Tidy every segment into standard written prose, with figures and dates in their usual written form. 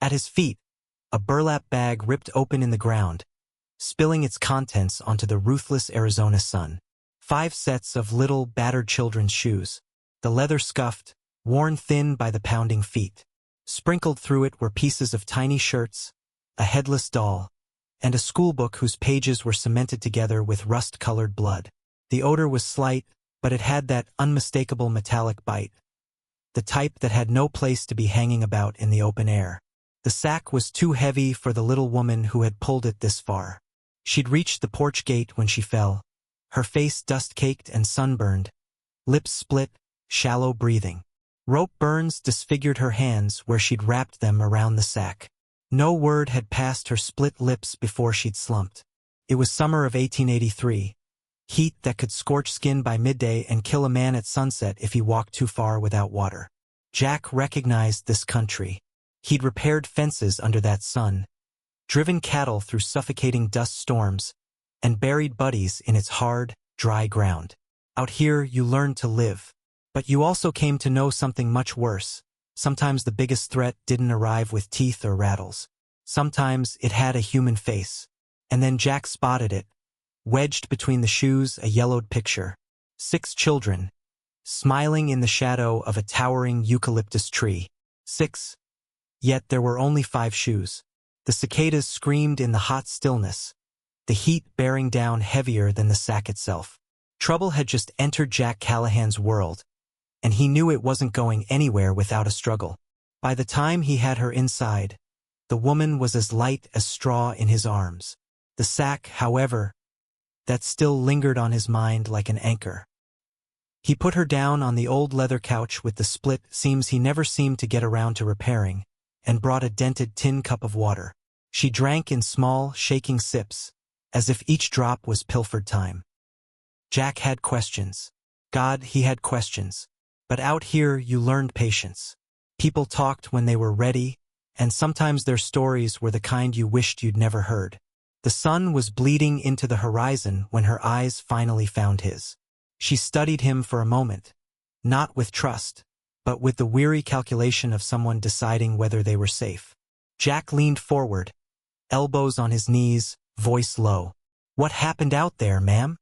At his feet, a burlap bag ripped open in the ground, spilling its contents onto the ruthless Arizona sun. 5 sets of little, battered children's shoes, the leather scuffed, worn thin by the pounding feet. Sprinkled through it were pieces of tiny shirts, a headless doll, and a schoolbook whose pages were cemented together with rust-colored blood. The odor was slight, but it had that unmistakable metallic bite, the type that had no place to be hanging about in the open air. The sack was too heavy for the little woman who had pulled it this far. She'd reached the porch gate when she fell, her face dust-caked and sunburned, lips split, shallow breathing. Rope burns disfigured her hands where she'd wrapped them around the sack. No word had passed her split lips before she'd slumped. It was summer of 1883. Heat that could scorch skin by midday and kill a man at sunset if he walked too far without water. Jack recognized this country. He'd repaired fences under that sun, driven cattle through suffocating dust storms, and buried buddies in its hard, dry ground. Out here you learned to live. But you also came to know something much worse. Sometimes the biggest threat didn't arrive with teeth or rattles. Sometimes it had a human face. And then Jack spotted it, wedged between the shoes, a yellowed picture. 6 children, smiling in the shadow of a towering eucalyptus tree. 6. Yet there were only 5 shoes. The cicadas screamed in the hot stillness, the heat bearing down heavier than the sack itself. Trouble had just entered Jack Callahan's world, and he knew it wasn't going anywhere without a struggle. By the time he had her inside, the woman was as light as straw in his arms. The sack, however, that still lingered on his mind like an anchor. He put her down on the old leather couch with the split seams he never seemed to get around to repairing, and brought a dented tin cup of water. She drank in small, shaking sips, as if each drop was pilfered time. Jack had questions. God, he had questions. But out here you learned patience. People talked when they were ready, and sometimes their stories were the kind you wished you'd never heard. The sun was bleeding into the horizon when her eyes finally found his. She studied him for a moment, not with trust, but with the weary calculation of someone deciding whether they were safe. Jack leaned forward, elbows on his knees, voice low. "What happened out there, ma'am?"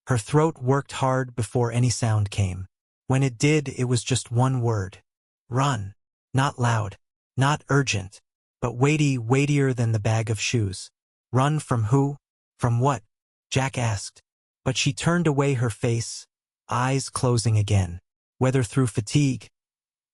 Her throat worked hard before any sound came. When it did, it was just one word. Run. Not loud, not urgent, but weighty, weightier than the bag of shoes. Run from who? From what? Jack asked. But she turned away her face, eyes closing again. Whether through fatigue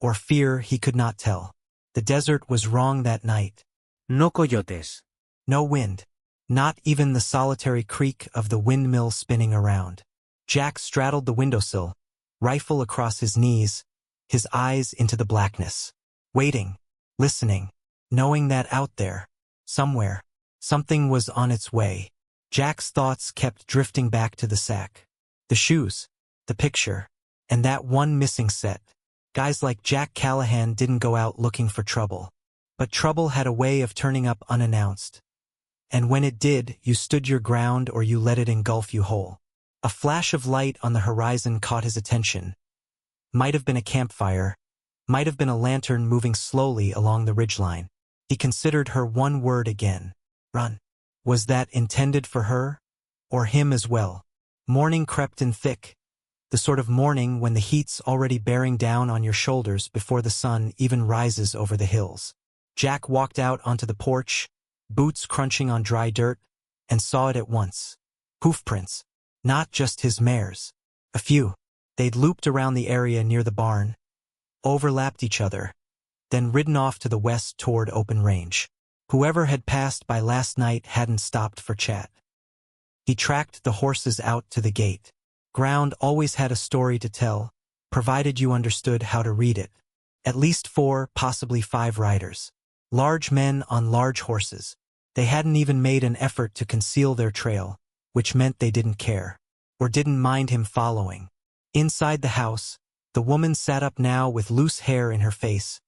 or fear, he could not tell. The desert was wrong that night. No coyotes. No wind. Not even the solitary creak of the windmill spinning around. Jack straddled the windowsill, rifle across his knees, his eyes into the blackness. Waiting, listening, knowing that out there, somewhere, something was on its way. Jack's thoughts kept drifting back to the sack. The shoes, the picture, and that one missing set. Guys like Jack Callahan didn't go out looking for trouble. But trouble had a way of turning up unannounced. And when it did, you stood your ground or you let it engulf you whole. A flash of light on the horizon caught his attention. Might have been a campfire, might have been a lantern moving slowly along the ridgeline. He considered her one word again. Run. Was that intended for her? Or him as well? Morning crept in thick. The sort of morning when the heat's already bearing down on your shoulders before the sun even rises over the hills. Jack walked out onto the porch, boots crunching on dry dirt, and saw it at once. Hoofprints. Not just his mare's. A few. They'd looped around the area near the barn, overlapped each other, then ridden off to the west toward open range. Whoever had passed by last night hadn't stopped for chat. He tracked the horses out to the gate. Ground always had a story to tell, provided you understood how to read it. At least 4, possibly 5 riders. Large men on large horses. They hadn't even made an effort to conceal their trail, which meant they didn't care, or didn't mind him following. Inside the house, the woman sat up now with loose hair in her face,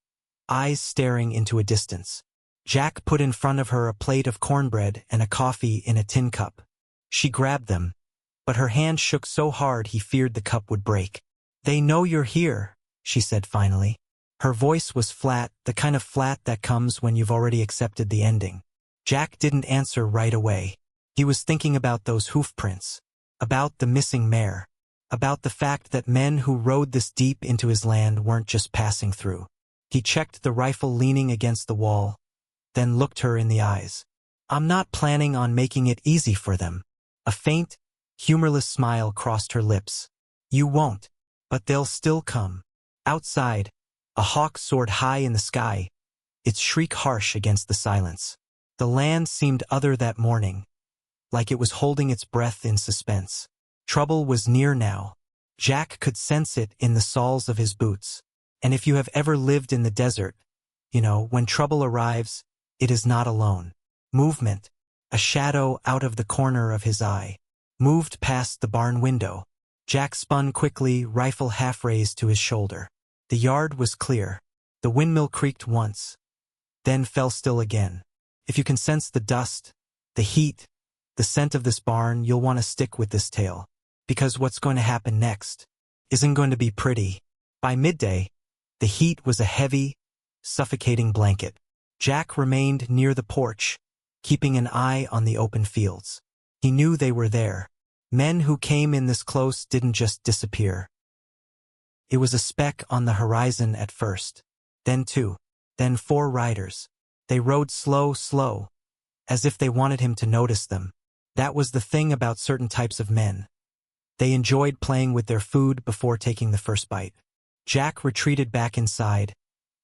eyes staring into a distance. Jack put in front of her a plate of cornbread and a coffee in a tin cup. She grabbed them, but her hand shook so hard he feared the cup would break. "They know you're here," she said finally. Her voice was flat, the kind of flat that comes when you've already accepted the ending. Jack didn't answer right away. He was thinking about those hoof prints, about the missing mare, about the fact that men who rode this deep into his land weren't just passing through. He checked the rifle leaning against the wall, then looked her in the eyes. "I'm not planning on making it easy for them." A faint, humorless smile crossed her lips. "You won't, but they'll still come." Outside, a hawk soared high in the sky, its shriek harsh against the silence. The land seemed other that morning, like it was holding its breath in suspense. Trouble was near now. Jack could sense it in the soles of his boots. And if you have ever lived in the desert, when trouble arrives, it is not alone. Movement, a shadow out of the corner of his eye, moved past the barn window. Jack spun quickly, rifle half raised to his shoulder. The yard was clear. The windmill creaked once, then fell still again. If you can sense the dust, the heat, the scent of this barn, you'll want to stick with this tale. Because what's going to happen next isn't going to be pretty. By midday, the heat was a heavy, suffocating blanket. Jack remained near the porch, keeping an eye on the open fields. He knew they were there. Men who came in this close didn't just disappear. It was a speck on the horizon at first. Then two. Then 4 riders. They rode slow, as if they wanted him to notice them. That was the thing about certain types of men. They enjoyed playing with their food before taking the first bite. Jack retreated back inside,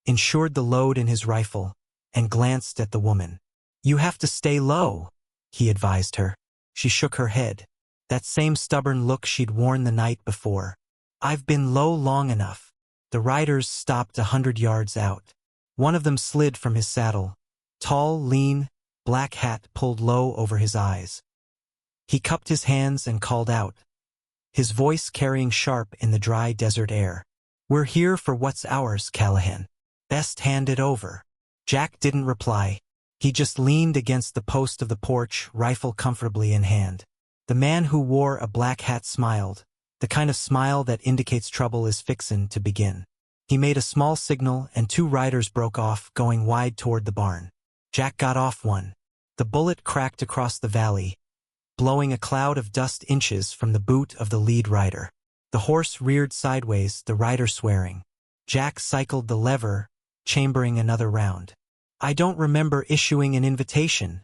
ensured the load in his rifle, and glanced at the woman. "You have to stay low," he advised her. She shook her head. That same stubborn look she'd worn the night before. "I've been low long enough." The riders stopped 100 yards out. One of them slid from his saddle. Tall, lean, black hat pulled low over his eyes. He cupped his hands and called out, his voice carrying sharp in the dry desert air. "We're here for what's ours, Callahan. Best hand it over." Jack didn't reply. He just leaned against the post of the porch, rifle comfortably in hand. The man who wore a black hat smiled, the kind of smile that indicates trouble is fixin' to begin. He made a small signal and 2 riders broke off, going wide toward the barn. Jack got off one. The bullet cracked across the valley, blowing a cloud of dust inches from the boot of the lead rider. The horse reared sideways, the rider swearing. Jack cycled the lever, chambering another round. "I don't remember issuing an invitation,"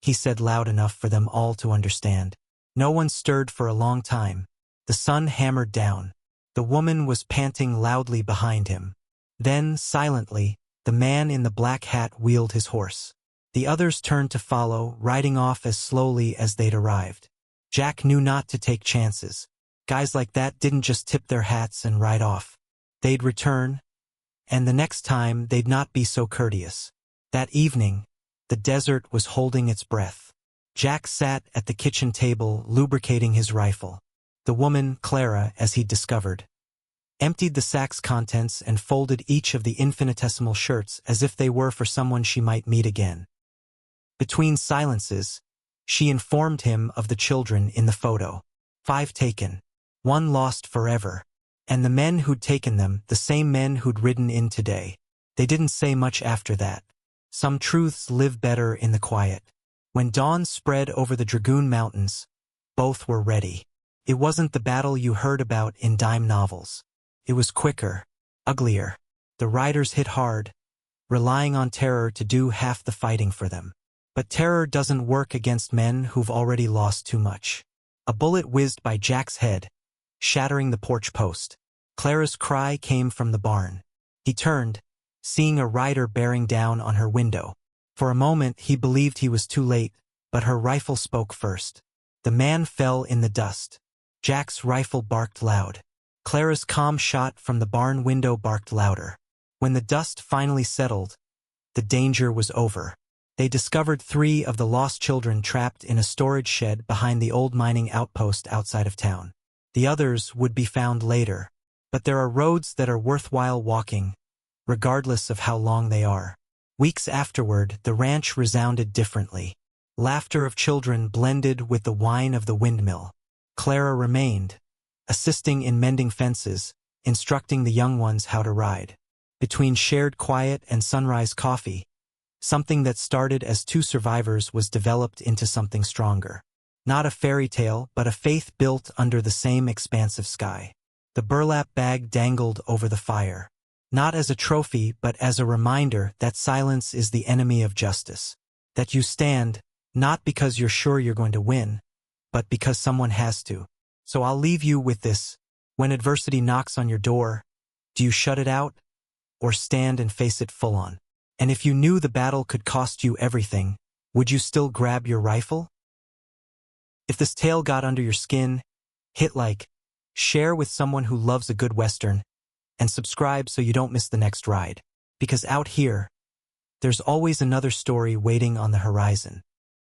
he said loud enough for them all to understand. No one stirred for a long time. The sun hammered down. The woman was panting loudly behind him. Then, silently, the man in the black hat wheeled his horse. The others turned to follow, riding off as slowly as they'd arrived. Jack knew not to take chances. Guys like that didn't just tip their hats and ride off. They'd return, and the next time they'd not be so courteous. That evening, the desert was holding its breath. Jack sat at the kitchen table, lubricating his rifle. The woman, Clara, as he'd discovered, emptied the sack's contents and folded each of the infinitesimal shirts as if they were for someone she might meet again. Between silences, she informed him of the children in the photo. 5 taken, 1 lost forever. And the men who'd taken them, the same men who'd ridden in today. They didn't say much after that. Some truths live better in the quiet. When dawn spread over the Dragoon Mountains, both were ready. It wasn't the battle you heard about in dime novels. It was quicker, uglier. The riders hit hard, relying on terror to do half the fighting for them. But terror doesn't work against men who've already lost too much. A bullet whizzed by Jack's head, shattering the porch post. Clara's cry came from the barn. He turned, seeing a rider bearing down on her window. For a moment he believed he was too late, but her rifle spoke first. The man fell in the dust. Jack's rifle barked loud. Clara's calm shot from the barn window barked louder. When the dust finally settled, the danger was over. They discovered 3 of the lost children trapped in a storage shed behind the old mining outpost outside of town. The others would be found later, but there are roads that are worthwhile walking, regardless of how long they are. Weeks afterward, the ranch resounded differently. Laughter of children blended with the whine of the windmill. Clara remained, assisting in mending fences, instructing the young ones how to ride. Between shared quiet and sunrise coffee, something that started as two survivors was developed into something stronger. Not a fairy tale, but a faith built under the same expansive sky. The burlap bag dangled over the fire. Not as a trophy, but as a reminder that silence is the enemy of justice. That you stand, not because you're sure you're going to win, but because someone has to. So I'll leave you with this. When adversity knocks on your door, do you shut it out, or stand and face it full on? And if you knew the battle could cost you everything, would you still grab your rifle? If this tale got under your skin, hit like, share with someone who loves a good Western, and subscribe so you don't miss the next ride. Because out here, there's always another story waiting on the horizon.